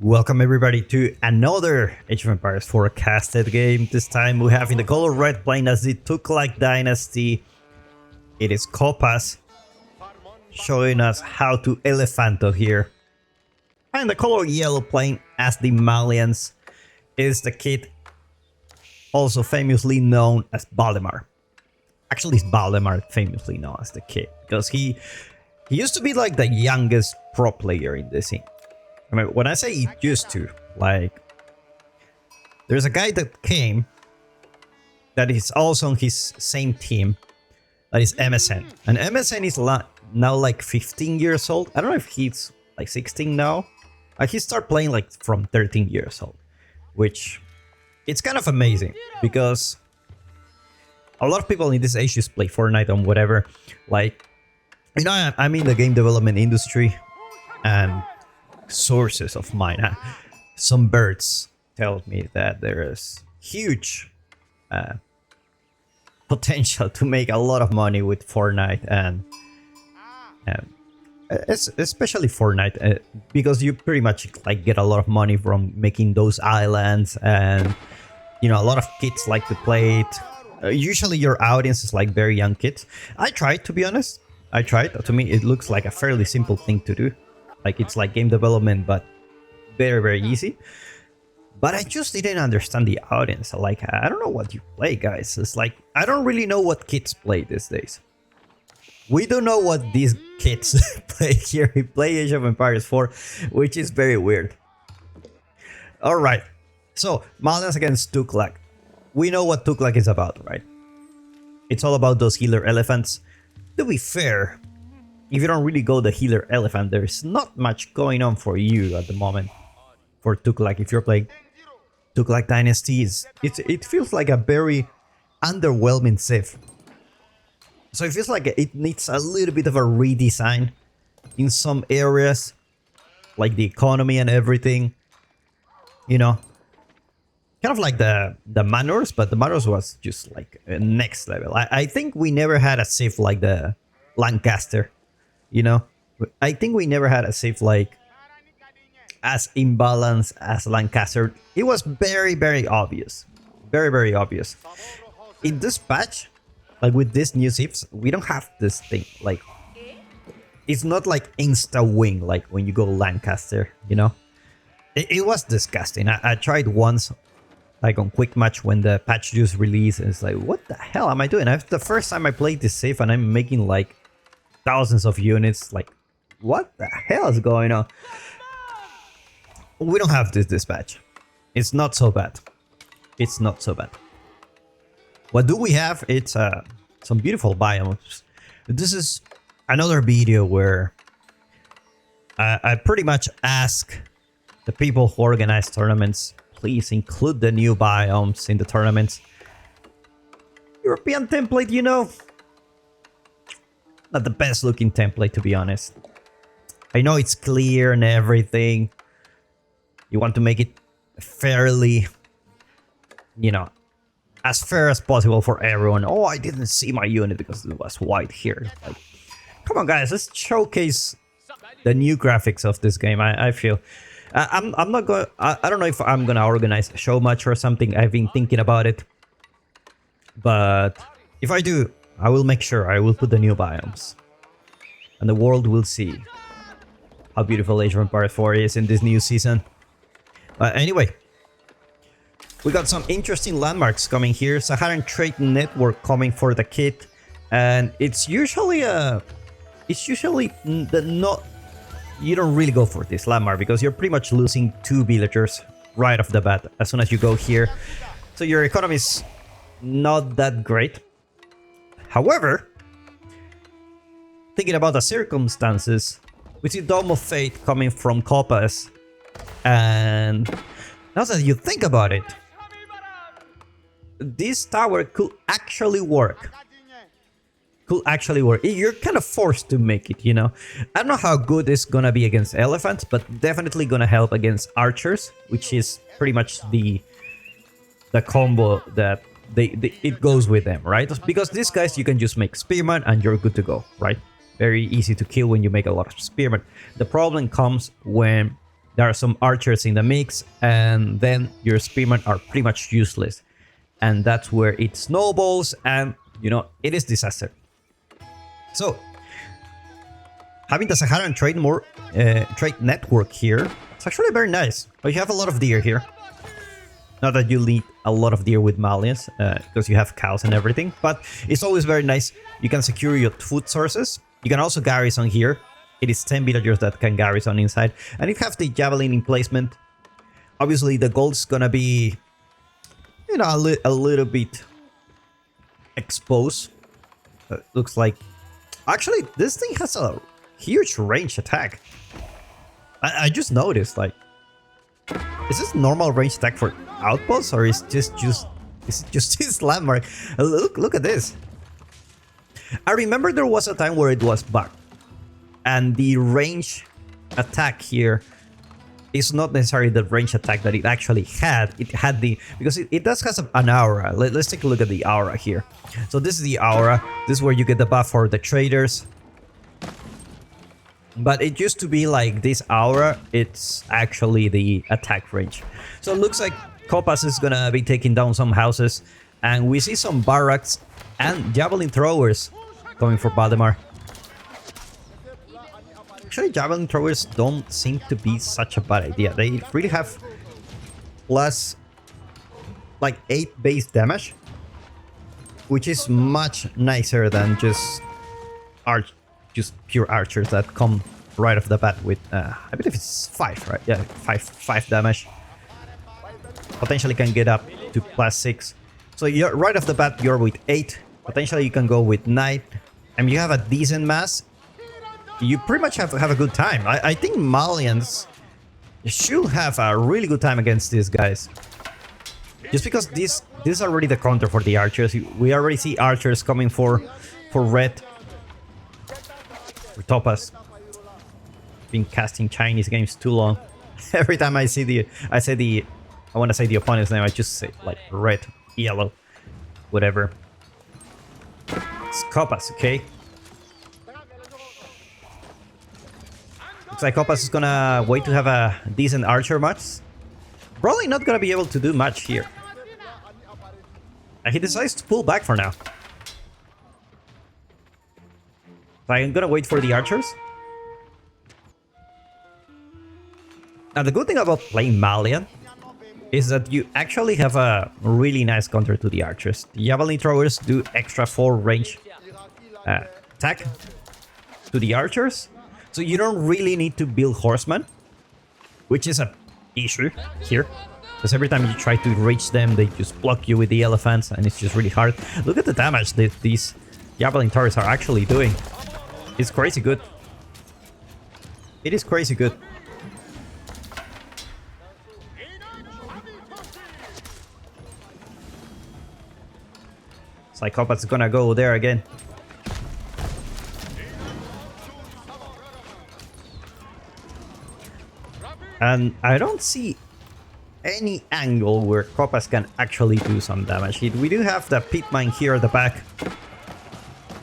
Welcome everybody to another Age of Empires forecasted game. This time we have in the color red playing as the Tughlaq Dynasty. It is Kopasz showing us how to Elephanto here. And the color yellow playing as the Malians is the kid also famously known as Valdemar. Actually, it's Valdemar famously known as the kid because he used to be like the youngest pro player in this scene. I mean, when I say he used to, like, there's a guy that came that is also on his same team, that is MSN. And MSN is now like 15 years old. I don't know if he's like 16 now. He started playing like from 13 years old, which it's kind of amazing because a lot of people in this age just play Fortnite and whatever. Like, you know, I'm in the game development industry and sources of mine, some birds tell me that there is huge potential to make a lot of money with Fortnite and especially Fortnite because you pretty much like get a lot of money from making those islands, and you know, a lot of kids like to play it. Usually your audience is like very young kids. I tried, to be honest. To me it looks like a fairly simple thing to do. Like, it's like game development, but very, very easy. But I just didn't understand the audience. Like, I don't know what you play, guys. It's like, I don't really know what kids play these days. We don't know what these kids play here. We play Age of Empires 4, which is very weird. Alright, so, Malians against Tughlaq. We know what Tughlaq is about, right? It's all about those healer elephants. To be fair, if you don't really go the healer elephant, there's not much going on for you at the moment. For Tughlaq, if you're playing Tughlaq Dynasties, it feels like a very underwhelming civ. So it feels like it needs a little bit of a redesign in some areas, like the economy and everything. You know, kind of like the manors, but the manors was just like next level. I think we never had a civ like the Lancaster. You know, I think we never had a civ like as imbalanced as Lancaster. It was very, very obvious. Very, very obvious. In this patch, like with these new civs, we don't have this thing. Like, it's not like insta-win like when you go Lancaster, you know? It was disgusting. I tried once, like on quick match when the patch just released, and it's like, what the hell am I doing? The first time I played this civ and I'm making like thousands of units. Like, what the hell is going on? We don't have this dispatch. It's not so bad. It's not so bad. What do we have? It's some beautiful biomes. This is another video where I pretty much ask the people who organize tournaments, please include the new biomes in the tournaments. European template, you know, not the best looking template, to be honest. I know it's clear and everything. You want to make it fairly, you know, as fair as possible for everyone. Oh, I didn't see my unit because it was white here. Like, come on, guys, let's showcase the new graphics of this game. I feel I'm not going. I don't know if I'm gonna organize a show match or something. I've been thinking about it, but if I do, I will make sure I will put the new biomes, and the world will see how beautiful Age of Empires 4 is in this new season. Anyway, we got some interesting landmarks coming here. Saharan Trade Network coming for the kit, and it's usually the not. You don't really go for this landmark because you're pretty much losing 2 villagers right off the bat as soon as you go here. So your economy is not that great. However, thinking about the circumstances, we see Dome of Fate coming from Kopasz, and now that you think about it, this tower could actually work. You're kind of forced to make it, you know. I don't know how good it's gonna be against elephants, but definitely gonna help against archers, which is pretty much the combo that it goes with them, right? Because these guys, you can just make spearman and you're good to go, right? Very easy to kill when you make a lot of spearmen. The problem comes when There are some archers in the mix, and then your spearmen are pretty much useless. And that's where it snowballs, and, you know, it is disaster. So, having the Saharan trade network here, it's actually very nice. But you have a lot of deer here. Not that you need a lot of deer with Malians, because you have cows and everything, but it's always very nice. You can secure your food sources. You can also garrison here. It is 10 villagers that can garrison inside. And if you have the javelin emplacement, obviously the gold is gonna be, you know, a little bit exposed. Looks like... Actually, this thing has a huge range attack. I just noticed, like... Is this normal range attack for outposts, or is it just this landmark? Look at this. I remember there was a time where it was bugged, and the range attack here is not necessarily the range attack that it actually had. It had the, because it does have an aura. Let's take a look at the aura here. So this is the aura. This is where you get the buff for the traders. But it used to be like this aura, it's actually the attack range. So it looks like Kopasz is gonna be taking down some houses, and we see some barracks and javelin throwers going for Valdemar. Actually, javelin throwers don't seem to be such a bad idea. They really have plus like 8 base damage, which is much nicer than just pure archers that come right off the bat with I believe it's 5, right? Yeah, 5 damage. Potentially can get up to plus 6. So you're right off the bat, you're with 8. Potentially you can go with 9. I mean, you have a decent mass. You pretty much have a good time. I think Malians should have a really good time against these guys. Just because this is already the counter for the archers. We already see archers coming for red. For Kopasz. Been casting Chinese games too long. Every time I want to say the opponent's name, I just say like red, yellow, whatever. It's Kopasz, okay? Looks like Kopasz is gonna wait to have a decent archer match. Probably not gonna be able to do much here. And he decides to pull back for now. So I'm gonna wait for the archers. Now the good thing about playing Malian is that you actually have a really nice counter to the archers. The javelin throwers do extra 4 range attack to the archers. So you don't really need to build horsemen, which is an issue here. Because every time you try to reach them, they just block you with the elephants, and it's just really hard. Look at the damage that these javelin throwers are actually doing. It's crazy good. It is crazy good. Kopasz is gonna go there again. And I don't see any angle where Kopasz can actually do some damage. We do have the pit mine here at the back.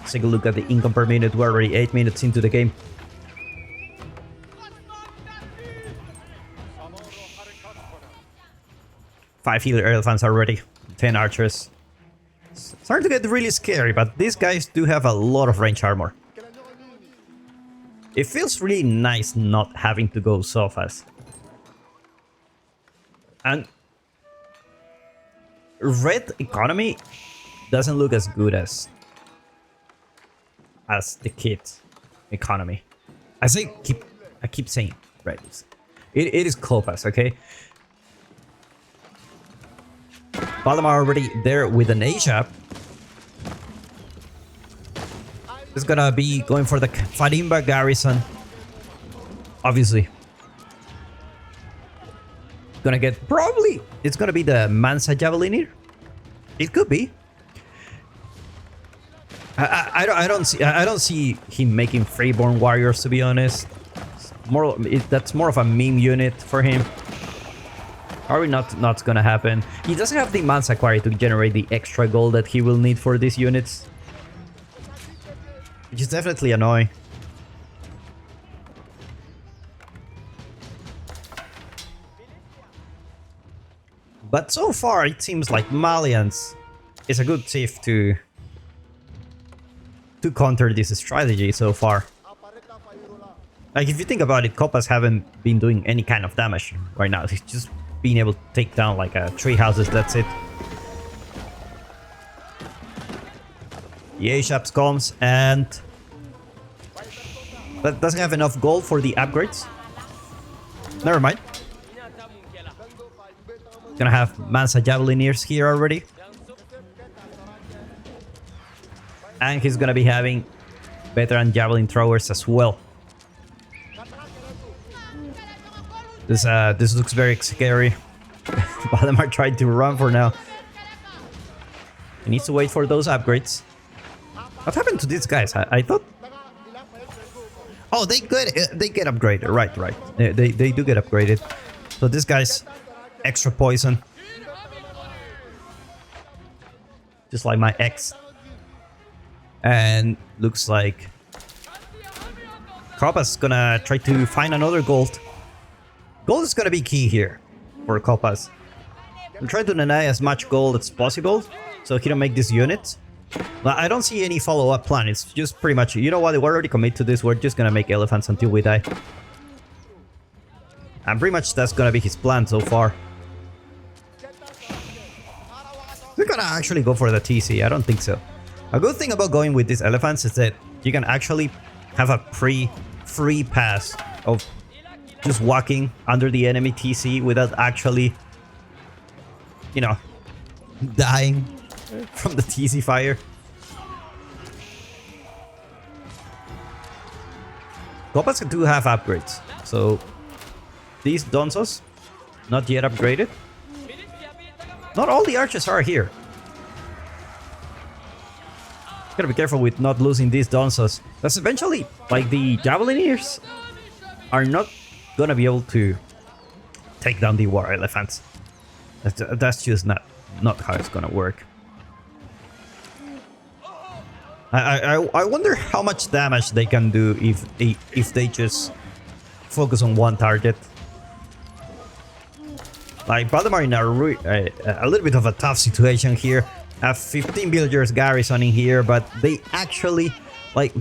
Let's take a look at the income per minute. We're already 8 minutes into the game. Five healer elephants already. 10 archers. Starting to get really scary, but these guys do have a lot of range armor. It feels really nice not having to go so fast. And red economy doesn't look as good as the kit economy. I keep saying red. It is Kopasz, okay? Valdemar already there with an Asia. Is gonna be going for the Farimba garrison. Obviously. Gonna get probably it's gonna be the Mansa Javeliner. It could be. I don't see him making freeborn warriors, to be honest. That's more of a meme unit for him. Probably not gonna happen. He doesn't have the Mansa Quarry to generate the extra gold that he will need for these units, which is definitely annoying. But so far, it seems like Malians is a good thief to counter this strategy so far. Like, if you think about it, Kopasz haven't been doing any kind of damage right now. He's just being able to take down like 3 houses, that's it. The A-Shaps comes and that doesn't have enough gold for the upgrades. Never mind. Gonna have Mansa Javelineers here already. And he's gonna be having veteran javelin throwers as well. This looks very scary. Valdemar tried to run for now. He needs to wait for those upgrades. What happened to these guys? I thought... Oh, they get upgraded. Right. They do get upgraded. So this guy's extra poison. Just like my ex. And looks like Kopasz is gonna try to find another gold. Gold is gonna be key here for Kopasz. I'm trying to deny as much gold as possible so he don't make these units. But I don't see any follow-up plan. It's just pretty much, you know what, we're already committed to this. We're just gonna make elephants until we die. And pretty much that's gonna be his plan so far. We're gonna actually go for the TC. I don't think so. A good thing about going with these elephants is that you can actually have a free pass of just walking under the enemy TC without actually, you know, dying from the TC fire. Kopasz do have upgrades, so these Donzos not yet upgraded. Not all the archers are here. Gotta be careful with not losing these Donzos. That's eventually, like, the Javelineers are not gonna be able to take down the war elephants. That's just not how it's gonna work. I wonder how much damage they can do if they just focus on one target. Like, Valdemar in a little bit of a tough situation here. Have 15 villagers garrisoning here, but they actually, like,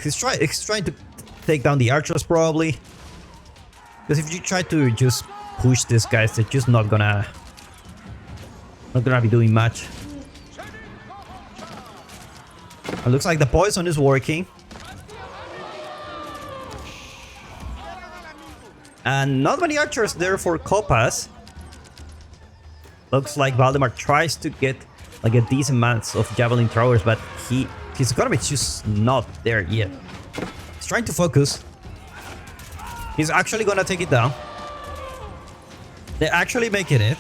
he's trying to take down the archers probably. Because if you try to just push these guys, they're just not gonna be doing much. It looks like the poison is working. And not many archers there for Kopasz. Looks like Valdemar tries to get like a decent amount of javelin throwers, but his economy is just not there yet. He's trying to focus. He's actually gonna take it down. They're actually making it.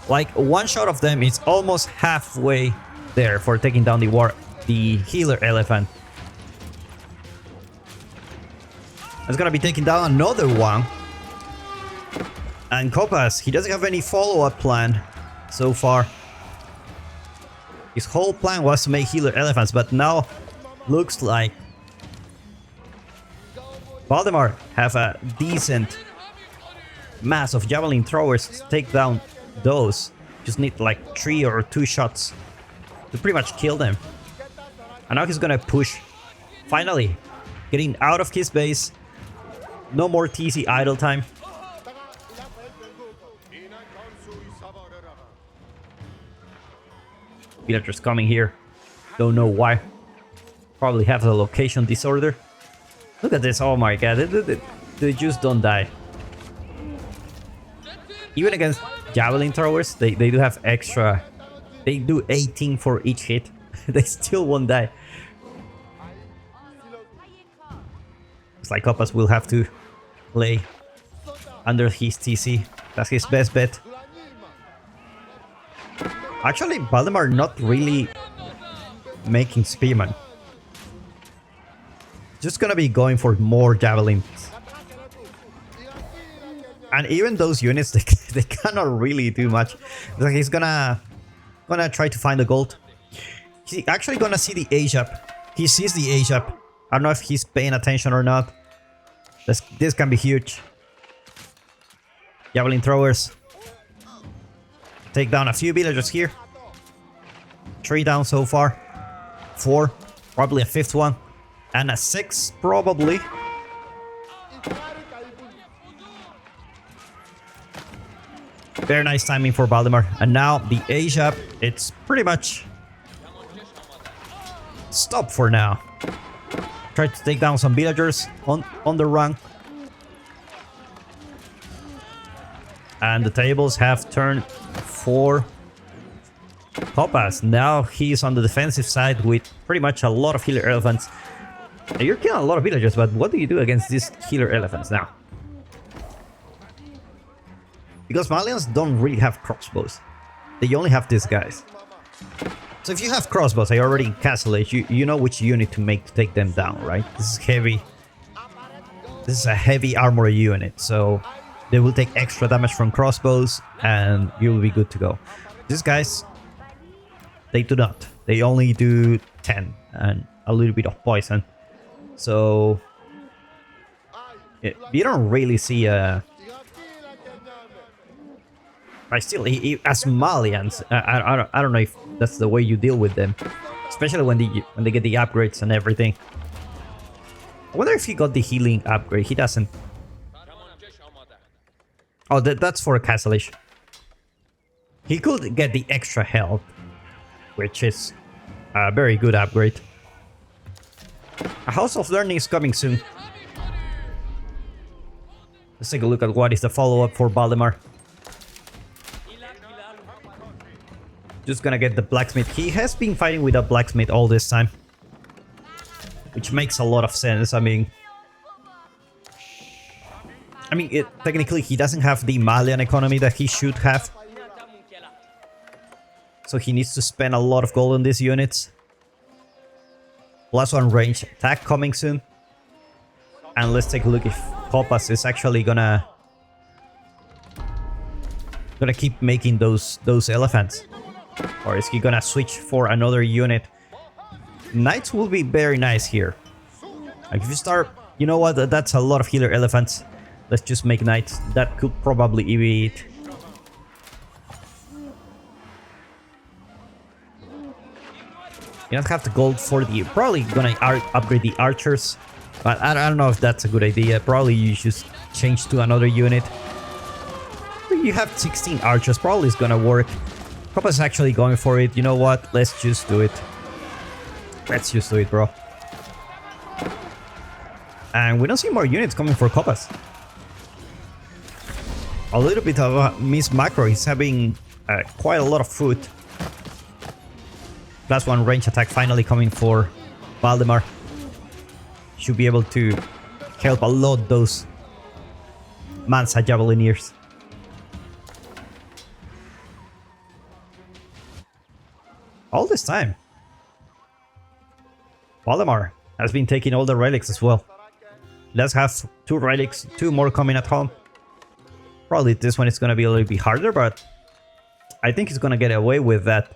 Like, one shot of them is almost halfway there for taking down the healer elephant. It's gonna be taking down another one. And Kopasz, he doesn't have any follow-up plan so far. His whole plan was to make healer elephants, but now looks like Valdemar have a decent mass of javelin throwers to take down those. Just need like 3 or 2 shots to pretty much kill them. And now he's gonna push, finally getting out of his base. No more TC idle time. Villagers coming here. Don't know why. Probably have the location disorder. Look at this. Oh my god. They just don't die. Even against javelin throwers, they do have extra. They do 18 for each hit. They still won't die. It's like Kopasz will have to play under his TC. That's his best bet. Actually, Valdemar not really making spearmen. Just gonna be going for more javelins. And even those units, they cannot really do much. Like, he's gonna try to find the gold. He's actually gonna see the A-Shap. He sees the A-Shap. I don't know if he's paying attention or not. This can be huge. Javelin throwers. Take down a few villagers here. 3 down so far. 4. Probably a 5th one. And a 6th, probably. Very nice timing for Valdemar. And now the Asia, it's pretty much stopped for now. Try to take down some villagers on the run. And the tables have turned for Kopasz. Now he's on the defensive side with pretty much a lot of healer elephants. You're killing a lot of villagers, but what do you do against these healer elephants now? Because Malians don't really have crossbows. They only have these guys. So if you have crossbows, I already in Castle Age, you know which unit to make to take them down, right? This is heavy. This is a heavy armor unit, so they will take extra damage from crossbows and you will be good to go. These guys, they do not. They only do 10 and a little bit of poison. So you don't really see a... But still, as Malians, I don't know if that's the way you deal with them, especially when they get the upgrades and everything. I wonder if he got the healing upgrade. He doesn't. Oh, that's for a Castle Age. He could get the extra health, which is a very good upgrade. A House of Learning is coming soon. Let's take a look at what is the follow-up for Valdemar. Just gonna get the blacksmith. He has been fighting with a blacksmith all this time, which makes a lot of sense. I mean, technically he doesn't have the Malian economy that he should have, so he needs to spend a lot of gold on these units. +1 range attack coming soon, and let's take a look if Kopasz is actually gonna keep making those elephants. Or is he gonna switch for another unit? Knights will be very nice here. Like if you start... You know what? That's a lot of healer elephants. Let's just make knights. That could probably be it. You don't have the gold for the... Probably gonna upgrade the archers. But I don't know if that's a good idea. Probably you should change to another unit. You have 16 archers. Probably it's gonna work. Kopasz is actually going for it. You know what? Let's just do it. Let's just do it, bro. And we don't see more units coming for Kopasz. A little bit of a miss macro. He's having quite a lot of food. +1 range attack finally coming for Valdemar. Should be able to help a lot those Mansa Javelineers. All this time, Valdemar has been taking all the relics as well. Let's have 2 relics, 2 more coming at home. Probably this one is going to be a little bit harder, but I think he's going to get away with that.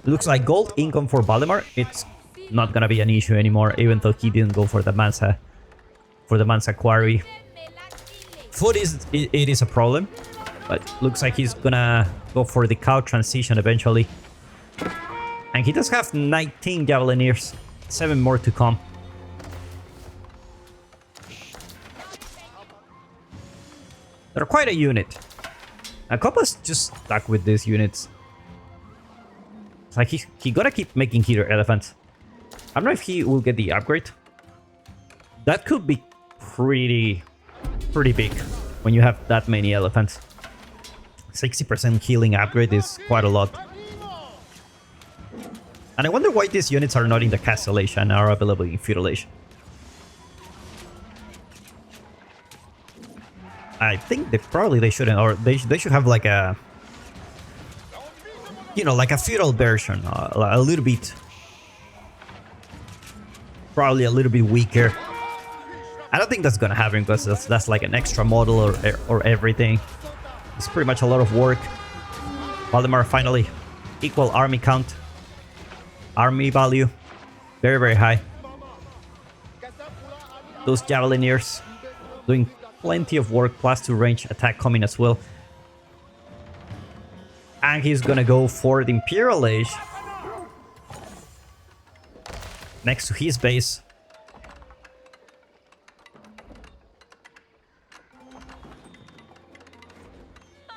Looks like gold income for Valdemar. It's not going to be an issue anymore, even though he didn't go for the Mansa quarry. Food it is a problem, but looks like he's going to go for the cow transition eventually. And he does have 19 Javelineers, 7 more to come. They're quite a unit. And Kopasz just stuck with these units. It's like he gotta keep making healer elephants. I don't know if he will get the upgrade. That could be pretty big when you have that many elephants. 60% healing upgrade is quite a lot. And I wonder why these units are not in the Castle Age and are available in Feudal Age. I think they shouldn't, or they should have like a... You know, like a feudal version, a little bit... Probably a little bit weaker. I don't think that's gonna happen because that's like an extra model or everything. It's pretty much a lot of work. Valdemar finally equal army count. Army value. Very high. Those Javelineers doing plenty of work, plus 2 range attack coming as well. And he's gonna go for the Imperial Age next to his base.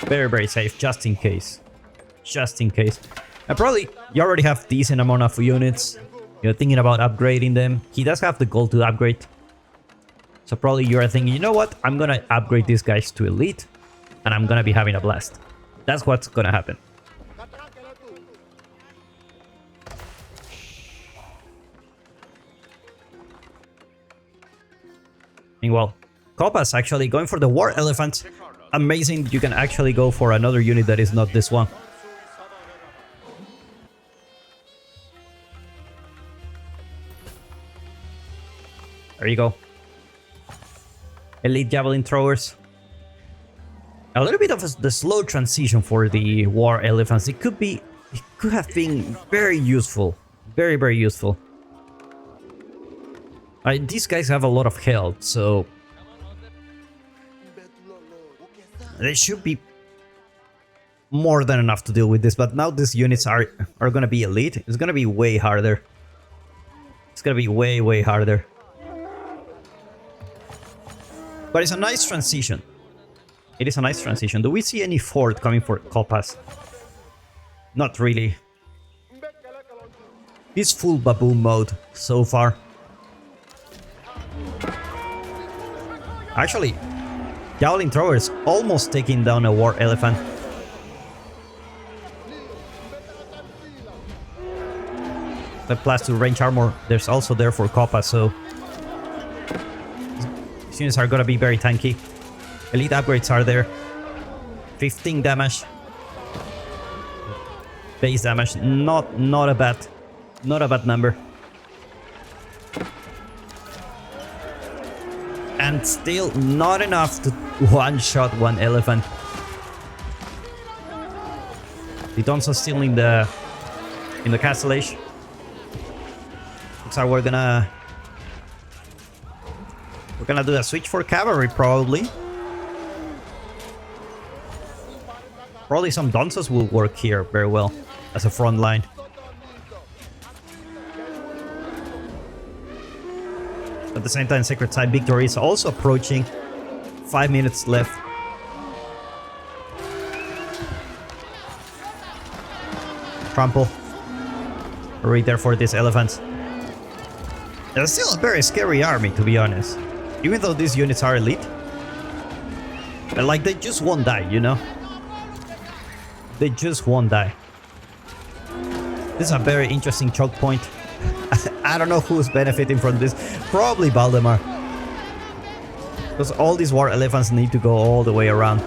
Very, very safe, just in case. Just in case. And probably you already have decent amount of units. You're thinking about upgrading them. He does have the gold to upgrade. So probably you're thinking, you know what? I'm gonna upgrade these guys to elite. And I'm gonna be having a blast. That's what's gonna happen. Meanwhile, Kopasz actually going for the War Elephant. Amazing, you can actually go for another unit that is not this one. There you go. Elite Javelin Throwers. A little bit of the slow transition for the War Elephants. It could have been very useful. Very, very useful. These guys have a lot of health, so they should be more than enough to deal with this. But now these units are gonna be elite. It's gonna be way harder. It's gonna be way, way harder. But it's a nice transition. It is a nice transition. Do we see any fort coming for Kopasz? Not really. He's full baboon mode so far. Actually, Javelin Thrower is almost taking down a War Elephant. The plus 2 range armor, there's also there for Kopasz, so these units are gonna be very tanky. Elite upgrades are there. 15 damage. Base damage, not a bad number. And still not enough to one-shot one elephant. The Dons are still in the castle age. Looks like we're gonna do a switch for cavalry probably. Probably some Donsos will work here very well as a front line. At the same time, Sacred Side victory is also approaching. 5 minutes left. Trample. Right there for these elephants. It's still a very scary army, to be honest. Even though these units are elite. Like, they just won't die, you know? They just won't die. This is a very interesting choke point. I don't know who's benefiting from this. Probably Valdemar. Because all these War Elephants need to go all the way around.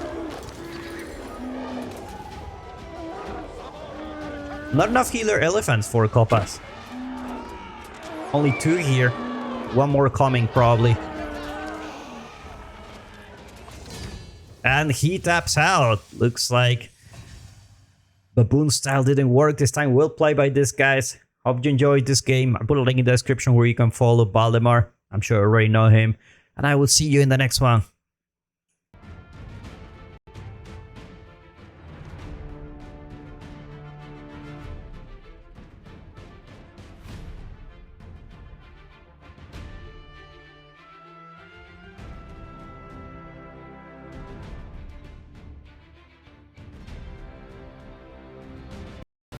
Not enough healer elephants for Kopasz. Only 2 here. 1 more coming probably. And he taps out. Looks like Baboon style didn't work this time. Well played by these guys. Hope you enjoyed this game. I put a link in the description where you can follow Valdemar. I'm sure you already know him. And I will see you in the next one.